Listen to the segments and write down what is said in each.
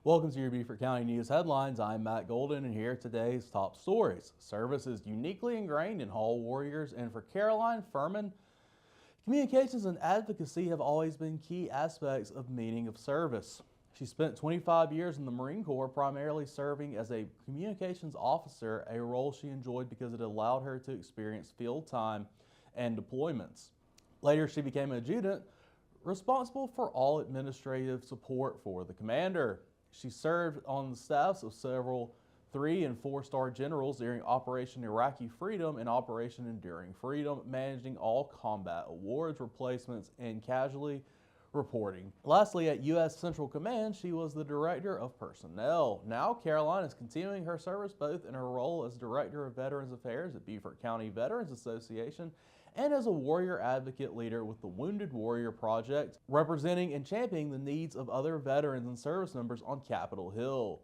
Welcome to your Beaufort County News headlines. I'm Matt Golden, and here are today's top stories. Service is uniquely ingrained in Hall warriors, and for Caroline Fermin, communications and advocacy have always been key aspects of meaning of service. She spent 25 years in the Marine Corps, primarily serving as a communications officer, a role she enjoyed because it allowed her to experience field time and deployments. Later, she became an adjutant, responsible for all administrative support for the commander. She served on the staffs of several 3- and 4-star generals during Operation Iraqi Freedom and Operation Enduring Freedom, managing all combat awards, replacements, and casualty reporting. Lastly, at U.S. Central Command, she was the Director of Personnel. Now, Caroline is continuing her service both in her role as Director of Veterans Affairs at Beaufort County Veterans Association and as a warrior advocate leader with the Wounded Warrior Project, representing and championing the needs of other veterans and service members on Capitol Hill.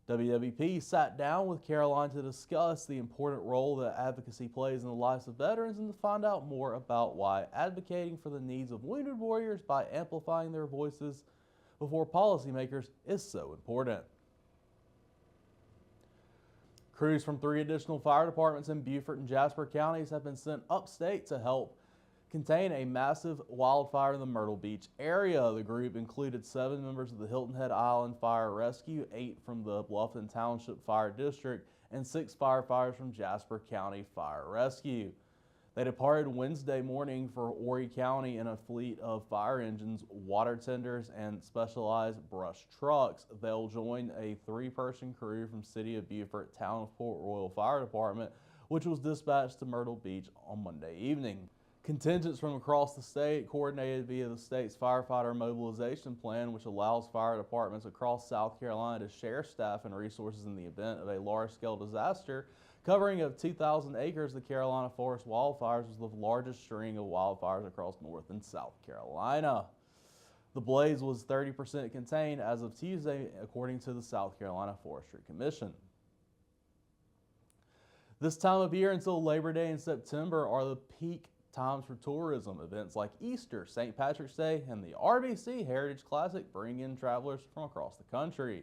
WWP sat down with Caroline to discuss the important role that advocacy plays in the lives of veterans and to find out more about why advocating for the needs of wounded warriors by amplifying their voices before policymakers is so important. Crews from 3 additional fire departments in Beaufort and Jasper counties have been sent upstate to help contain a massive wildfire in the Myrtle Beach area. The group included 7 members of the Hilton Head Island Fire Rescue, 8 from the Bluffton Township Fire District, and 6 firefighters from Jasper County Fire Rescue. They departed Wednesday morning for Horry County in a fleet of fire engines, water tenders, and specialized brush trucks. They'll join a 3-person crew from City of Beaufort Town of Port Royal Fire Department, which was dispatched to Myrtle Beach on Monday evening. Contingents from across the state, coordinated via the state's firefighter mobilization plan, which allows fire departments across South Carolina to share staff and resources in the event of a large-scale disaster. Covering of 2,000 acres, the Carolina Forest wildfires was the largest string of wildfires across North and South Carolina. The blaze was 30% contained as of Tuesday, according to the South Carolina Forestry Commission. This time of year until Labor Day in September are the peak times for tourism. Events like Easter, St. Patrick's Day, and the RBC Heritage Classic bring in travelers from across the country.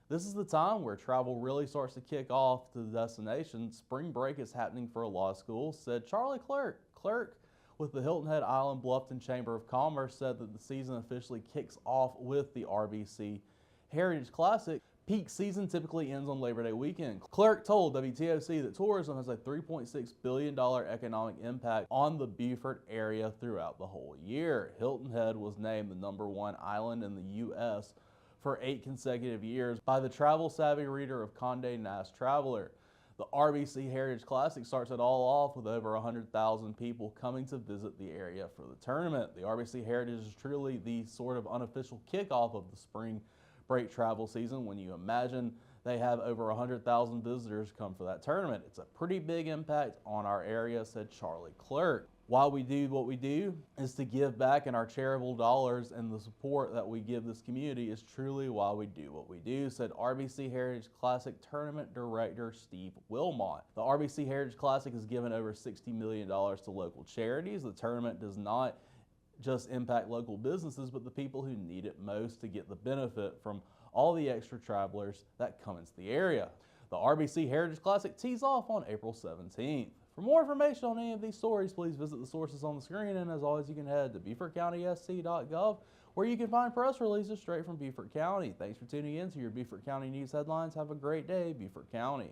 This is the time where travel really starts to kick off to the destination. Spring break is happening for a lot of schools, said Charlie Clerk. Clerk with the Hilton Head Island Bluffton Chamber of Commerce said that the season officially kicks off with the RBC Heritage Classic. Peak season typically ends on Labor Day weekend. Clerk told WTOC that tourism has a $3.6 billion economic impact on the Beaufort area throughout the whole year. Hilton Head was named the #1 island in the U.S. for 8 consecutive years by the travel-savvy reader of Condé Nast Traveler. The RBC Heritage Classic starts it all off with over 100,000 people coming to visit the area for the tournament. The RBC Heritage is truly the sort of unofficial kickoff of the spring break travel season when you imagine they have over 100,000 visitors come for that tournament. It's a pretty big impact on our area, said Charlie Clerk. Why we do what we do is to give back, and our charitable dollars and the support that we give this community is truly why we do what we do, said RBC Heritage Classic Tournament Director Steve Wilmot. The RBC Heritage Classic has given over $60 million to local charities. The tournament does not just impact local businesses, but the people who need it most to get the benefit from all the extra travelers that come into the area. The RBC Heritage Classic tees off on April 17th. For more information on any of these stories, please visit the sources on the screen, and as always, you can head to BeaufortCountySC.gov, where you can find press releases straight from Beaufort County. Thanks for tuning in to your Beaufort County News headlines. Have a great day, Beaufort County.